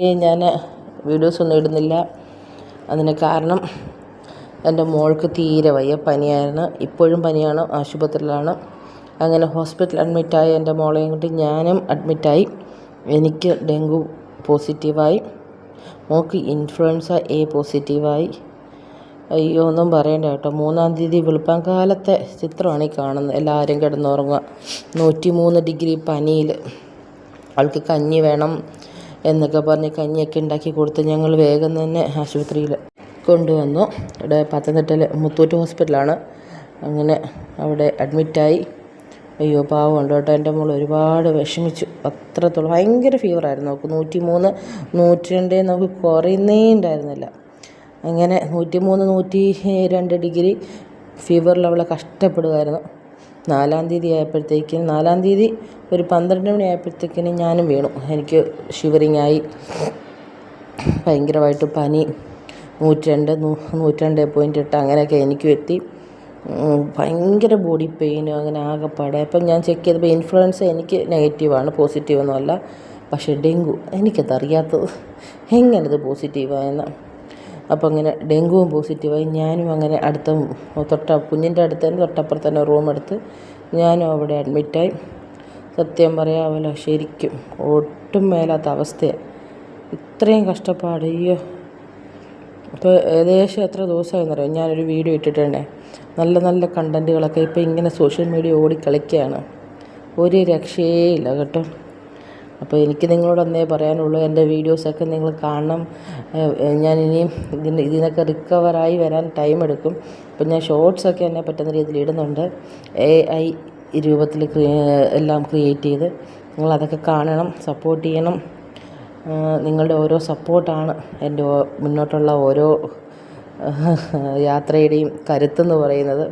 ഞാൻ വീഡിയോസൊന്നും ഇടുന്നില്ല. അതിന് കാരണം എൻ്റെ മോൾക്ക് തീരെ വയ്യ, പനിയായിരുന്നു. ഇപ്പോഴും പനിയാണ്, ആശുപത്രിയിലാണ്. അങ്ങനെ ഹോസ്പിറ്റലിൽ അഡ്മിറ്റായി. എൻ്റെ മോളെയും കൊണ്ട് ഞാനും അഡ്മിറ്റായി. എനിക്ക് ഡെങ്കു പോസിറ്റീവായി, മോൾക്ക് ഇൻഫ്ലുവൻസ എ പോസിറ്റീവായി. അയ്യോ ഒന്നും പറയണ്ട കേട്ടോ. 3-ാം തീയതി വെളുപ്പാങ്കാലത്തെ ചിത്രമാണ് ഈ കാണുന്നത്. എല്ലാവരും കിടന്നുറങ്ങുക. 103 ഡിഗ്രി പനിയിൽ അവൾക്ക് കഞ്ഞി വേണം എന്നൊക്കെ പറഞ്ഞ് കഞ്ഞിയൊക്കെ ഉണ്ടാക്കി കൊടുത്ത് ഞങ്ങൾ വേഗം തന്നെ ആശുപത്രിയിൽ കൊണ്ടുവന്നു. ഇവിടെ പത്തനംതിട്ടയിൽ മുത്തൂറ്റ് ഹോസ്പിറ്റലാണ്. അങ്ങനെ അവിടെ അഡ്മിറ്റായി. അയ്യോ പാവമുണ്ട് കേട്ടോ. എൻ്റെ മോൾ ഒരുപാട് വിഷമിച്ചു. അത്രത്തോളം ഭയങ്കര ഫീവറായിരുന്നു അവൾക്ക്. 103, 102 നമുക്ക് കുറയുന്നേ ഉണ്ടായിരുന്നില്ല. അങ്ങനെ 103, 102 ഡിഗ്രി ഫീവറിൽ അവളെ കഷ്ടപ്പെടുമായിരുന്നു. 4-ാം തീയതി ആയപ്പോഴത്തേക്കും, 4-ാം തീയതി ഒരു 12 മണി ആയപ്പോഴത്തേക്കിന് ഞാനും വീണു. എനിക്ക് ഷിവറിങ് ആയി, ഭയങ്കരമായിട്ട് പനി. 102, 102.8 അങ്ങനെയൊക്കെ എനിക്കും എത്തി. ഭയങ്കര ബോഡി പെയിനും അങ്ങനെ ആകെപ്പാടെ. അപ്പം ഞാൻ ചെക്ക് ചെയ്തപ്പോൾ ഇൻഫ്ലുവൻസ എനിക്ക് നെഗറ്റീവാണ്, പോസിറ്റീവൊന്നുമല്ല. പക്ഷേ ഡെങ്കു എനിക്കതറിയാത്തത്, എങ്ങനെയത് പോസിറ്റീവായെന്ന്. അപ്പോൾ അങ്ങനെ ഡെങ്കുവും പോസിറ്റീവായി. ഞാനും അങ്ങനെ കുഞ്ഞിൻ്റെ അടുത്ത് തന്നെ തൊട്ടപ്പുറത്ത് തന്നെ റൂം എടുത്ത് ഞാനും അവിടെ അഡ്മിറ്റായി. സത്യം പറയാമല്ലോ, ശരിക്കും ഒട്ടും മേലാത്ത അവസ്ഥയാണ്. ഇത്രയും കഷ്ടപ്പാട്, അയ്യോ. ഇപ്പോൾ ഏകദേശം എത്ര ദിവസമായെന്നറിയാം ഞാനൊരു വീഡിയോ ഇട്ടിട്ടുണ്ടേ. നല്ല നല്ല കണ്ടൻറ്റുകളൊക്കെ ഇപ്പോൾ ഇങ്ങനെ സോഷ്യൽ മീഡിയ ഓടിക്കളിക്കുകയാണ്. ഒരു രക്ഷയില്ല കേട്ടോ. അപ്പോൾ എനിക്ക് നിങ്ങളോടൊന്നേ പറയാനുള്ളൂ, എൻ്റെ വീഡിയോസൊക്കെ നിങ്ങൾ കാണണം. ഞാനിനിയും ഇതിനൊക്കെ റിക്കവറായി വരാൻ ടൈം എടുക്കും. അപ്പോൾ ഞാൻ ഷോർട്സൊക്കെ എന്നെ പറ്റുന്ന രീതിയിൽ ഇടുന്നുണ്ട്. AI രൂപത്തിൽ എല്ലാം ക്രിയേറ്റ് ചെയ്ത്. നിങ്ങളതൊക്കെ കാണണം, സപ്പോർട്ട് ചെയ്യണം. നിങ്ങളുടെ ഓരോ സപ്പോർട്ടാണ് എൻ്റെ മുന്നോട്ടുള്ള ഓരോ യാത്രയുടെയും കരുത്തെന്ന് പറയുന്നത്.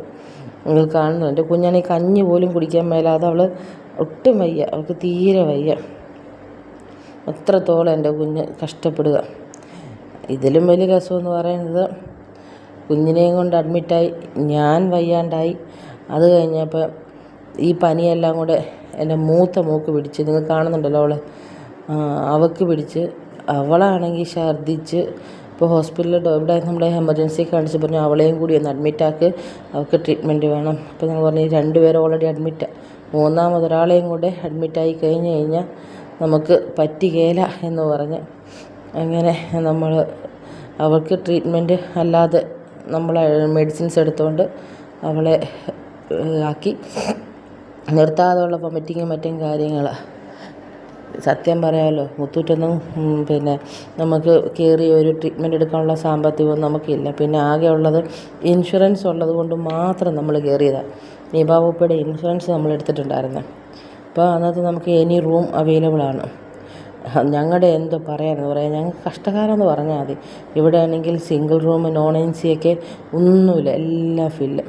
നിങ്ങൾ കാണുന്നു, എൻ്റെ കുഞ്ഞാണെങ്കിൽ കഞ്ഞി പോലും കുടിക്കാൻ മേലാതെ അവൾ ഒട്ടും വയ്യ, അവൾക്ക് തീരെ വയ്യ. അത്രത്തോളം എൻ്റെ കുഞ്ഞ് കഷ്ടപ്പെടുക. ഇതിലും വലിയ രസമെന്ന് പറയുന്നത്, കുഞ്ഞിനെയും കൊണ്ട് അഡ്മിറ്റായി, ഞാൻ വയ്യാണ്ടായി. അത് കഴിഞ്ഞപ്പോൾ ഈ പനിയെല്ലാം കൂടെ എൻ്റെ മൂത്ത മോൾക്ക് പിടിച്ച്, നിങ്ങൾ കാണുന്നുണ്ടല്ലോ അവൾക്ക് പിടിച്ച്. അവളാണെങ്കിൽ ഛർദ്ദിച്ച്. ഇപ്പോൾ ഹോസ്പിറ്റലിൽ ഇവിടെ നമ്മുടെ എമർജൻസി കാണിച്ച് പറഞ്ഞു അവളെയും കൂടി ഒന്ന് അഡ്മിറ്റാക്ക്, അവൾക്ക് ട്രീറ്റ്മെൻറ്റ് വേണം. അപ്പോൾ ഞങ്ങൾ പറഞ്ഞു 2 പേര് ഓൾറെഡി അഡ്മിറ്റാണ്, 3-ാമതൊരാളെയും കൂടെ അഡ്മിറ്റായി കഴിഞ്ഞ് കഴിഞ്ഞാൽ നമുക്ക് പറ്റുകയില്ല എന്ന് പറഞ്ഞ് അങ്ങനെ നമ്മൾ അവൾക്ക് ട്രീറ്റ്മെൻറ്റ് അല്ലാതെ നമ്മൾ മെഡിസിൻസ് എടുത്തുകൊണ്ട് അവളെ ആക്കി. നിർത്താതെയുള്ള വൊമിറ്റിങ്ങും മറ്റും കാര്യങ്ങൾ. സത്യം പറയാമല്ലോ, മുത്തൂറ്റൊന്നും പിന്നെ നമുക്ക് കയറി ഒരു ട്രീറ്റ്മെൻറ്റ് എടുക്കാനുള്ള സാമ്പത്തികമൊന്നും നമുക്കില്ല. പിന്നെ ആകെ ഉള്ളത് ഇൻഷുറൻസ് ഉള്ളത് കൊണ്ട് മാത്രം നമ്മൾ കയറിയതാണ്. നിപ ഉൾപ്പെടെ ഇൻഷുറൻസ് നമ്മൾ എടുത്തിട്ടുണ്ടായിരുന്നു. അപ്പോൾ അതിനകത്ത് നമുക്ക് എനി റൂം അവൈലബിളാണ്. ഞങ്ങളുടെ എന്തോ പറയാനെന്ന് പറയാം, ഞങ്ങൾക്ക് കഷ്ടകാലമെന്ന് പറഞ്ഞാൽ മതി. ഇവിടെ ആണെങ്കിൽ സിംഗിൾ റൂം, നോൺ AC ഒക്കെ ഒന്നുമില്ല, എല്ലാം ഫില്ല്.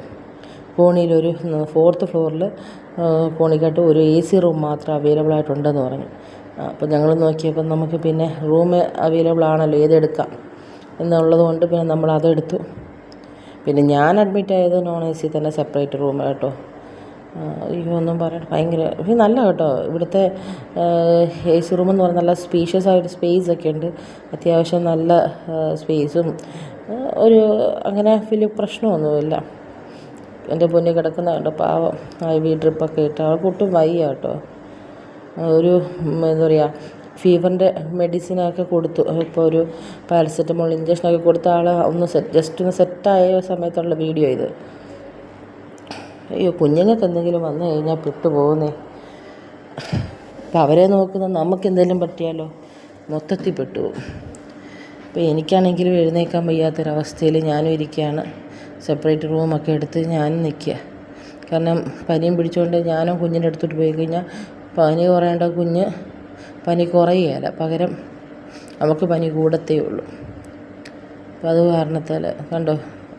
കോണിയിലൊരു 4th ഫ്ലോറിൽ കോണിക്കകത്ത് ഒരു AC റൂം മാത്രം അവൈലബിൾ ആയിട്ടുണ്ടെന്ന് പറഞ്ഞു. അപ്പോൾ ഞങ്ങൾ നോക്കിയപ്പോൾ നമുക്ക് പിന്നെ റൂം അവൈലബിൾ ആണല്ലോ, ഏതെടുക്കാം എന്നുള്ളത് കൊണ്ട് പിന്നെ നമ്മൾ അതെടുത്തു. പിന്നെ ഞാൻ അഡ്മിറ്റായത് നോൺ AC തന്നെ, സെപ്പറേറ്റ് റൂം കേട്ടോ. അയ്യോ ഒന്നും പറയണ്ട, ഭയങ്കര നല്ല കേട്ടോ. ഇവിടുത്തെ AC റൂമെന്ന് പറഞ്ഞാൽ നല്ല സ്പീഷ്യസ് ആയിട്ട് സ്പേസൊക്കെ ഉണ്ട്. അത്യാവശ്യം നല്ല സ്പേസും ഒരു അങ്ങനെ വലിയ പ്രശ്നമൊന്നുമില്ല. എൻ്റെ പൊന്നി കിടക്കുന്ന കേട്ടോ, പാവം. IV ഡ്രിപ്പൊക്കെ ഇട്ട് അവൾക്ക് ഒട്ടും വയ്യ കേട്ടോ. ഒരു എന്താ പറയുക, ഫീവറിൻ്റെ മെഡിസിനൊക്കെ കൊടുത്തു. ഇപ്പോൾ ഒരു പാരസെറ്റമോൾ ഇഞ്ചക്ഷനൊക്കെ കൊടുത്ത ആൾ ഒന്ന് ജസ്റ്റ് ഒന്ന് സെറ്റായ സമയത്തുള്ള വീഡിയോ ഇത്. അയ്യോ കുഞ്ഞുങ്ങൾക്ക് എന്തെങ്കിലും വന്നു കഴിഞ്ഞാൽ പെട്ടുപോകുന്നേ. അപ്പോൾ അവരെ നോക്കുന്ന നമുക്കെന്തെങ്കിലും പറ്റിയാലോ, മൊത്തത്തിൽ പെട്ടുപോകും. ഇപ്പോൾ എനിക്കാണെങ്കിലും എഴുന്നേൽക്കാൻ വയ്യാത്തൊരവസ്ഥയിൽ ഞാനും ഇരിക്കുകയാണ്. സെപ്പറേറ്റ് റൂമൊക്കെ എടുത്ത് ഞാനും നിൽക്കുക. കാരണം പനിയും പിടിച്ചുകൊണ്ട് ഞാനും കുഞ്ഞിൻ്റെ അടുത്തോട്ട് പോയി കഴിഞ്ഞാൽ പനി കുറയേണ്ട കുഞ്ഞ് പനി കുറയുകയില്ല, പകരം നമുക്ക് പനി കൂടത്തേ ഉള്ളൂ. അപ്പോൾ അത് കാരണത്താൽ കണ്ടോ,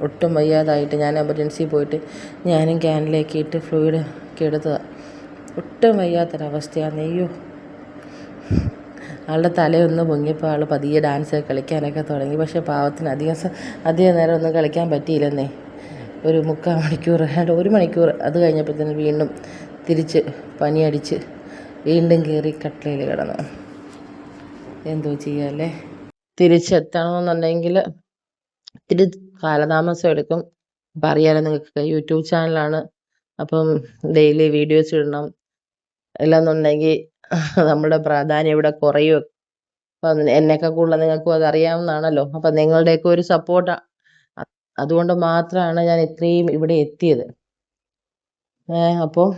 ഒട്ടും വയ്യാതായിട്ട് ഞാൻ എമർജൻസി പോയിട്ട് ഞാനും ക്യാനിലേക്ക് ഇട്ട് ഫ്ലൂയിഡ് ഒക്കെ എടുത്തതാണ്. ഒട്ടും വയ്യാത്തൊരവസ്ഥയാണ്. അയ്യോ, ആളുടെ തലയൊന്ന് പൊങ്ങിയപ്പോൾ ആൾ പതിയെ ഡാൻസ് കളിക്കാനൊക്കെ തുടങ്ങി. പക്ഷേ പാവത്തിന് അധികം നേരം ഒന്നും കളിക്കാൻ പറ്റിയില്ലെന്നേ. ഒരു 3/4 മണിക്കൂർ, 1 മണിക്കൂർ. അത് കഴിഞ്ഞപ്പോഴത്തേന് വീണ്ടും തിരിച്ച് പനിയടിച്ച് വീണ്ടും കയറി കട്ടിലിൽ കിടന്നു. എന്തോ ചെയ്യാല്ലേ. തിരിച്ചെത്തണമെന്നുണ്ടെങ്കിൽ ഇത്തിരി കാലതാമസം എടുക്കും. അപ്പം അറിയാലോ നിങ്ങൾക്ക്, യൂട്യൂബ് ചാനലാണ്. അപ്പം ഡെയിലി വീഡിയോസ് ഇടണം. ഇല്ലെന്നുണ്ടെങ്കിൽ നമ്മുടെ പ്രാധാന്യം ഇവിടെ കുറയും. അപ്പം എന്നെയൊക്കെ കൂടുതൽ നിങ്ങൾക്കും അത് അറിയാവുന്നതാണല്ലോ. അപ്പം നിങ്ങളുടെയൊക്കെ ഒരു സപ്പോർട്ട്, അതുകൊണ്ട് മാത്രമാണ് ഞാൻ ഇത്രയും ഇവിടെ എത്തിയത്. അപ്പോൾ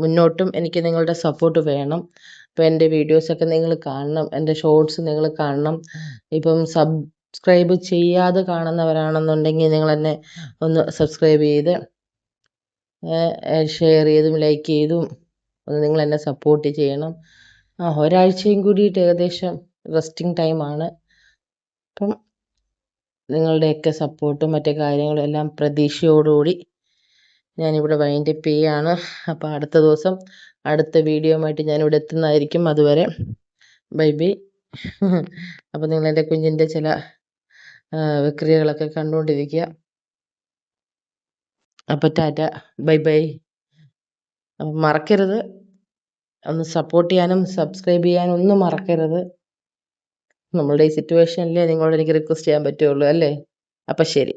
മുന്നോട്ടും എനിക്ക് നിങ്ങളുടെ സപ്പോർട്ട് വേണം. അപ്പോൾ എൻ്റെ വീഡിയോസൊക്കെ നിങ്ങൾ കാണണം, എൻ്റെ ഷോർട്സ് നിങ്ങൾ കാണണം. ഇപ്പം സബ്സ്ക്രൈബ് ചെയ്യാതെ കാണുന്നവരാണെന്നുണ്ടെങ്കിൽ നിങ്ങളെന്നെ ഒന്ന് സബ്സ്ക്രൈബ് ചെയ്ത് ഷെയർ ചെയ്തും ലൈക്ക് ചെയ്തും ഒന്ന് നിങ്ങളെന്നെ സപ്പോർട്ട് ചെയ്യണം. ഒരാഴ്ചയും കൂടിയിട്ട് ഏകദേശം റെസ്റ്റിംഗ് ടൈമാണ്. അപ്പം നിങ്ങളുടെയൊക്കെ സപ്പോർട്ടും മറ്റു കാര്യങ്ങളും എല്ലാം പ്രതീക്ഷയോടുകൂടി ഞാനിവിടെ വൈൻഡപ്പ് ചെയ്യുകയാണ്. അപ്പോൾ അടുത്ത ദിവസം അടുത്ത വീഡിയോയുമായിട്ട് ഞാനിവിടെ എത്തുന്നതായിരിക്കും. അതുവരെ ബൈ ബൈ. അപ്പോൾ നിങ്ങളെൻ്റെ കുഞ്ഞിൻ്റെ ചില വിക്രിയകളൊക്കെ കണ്ടുകൊണ്ടിരിക്കുക. അപ്പോൾ ടാറ്റ, ബൈ ബൈ. അപ്പം മറക്കരുത്, ഒന്ന് സപ്പോർട്ട് ചെയ്യാനും സബ്സ്ക്രൈബ് ചെയ്യാനും ഒന്നും മറക്കരുത്. നമ്മളുടെ ഈ സിറ്റുവേഷനിൽ നിങ്ങളോട് എനിക്ക് റിക്വസ്റ്റ് ചെയ്യാൻ പറ്റുള്ളൂ അല്ലേ. അപ്പം ശരി.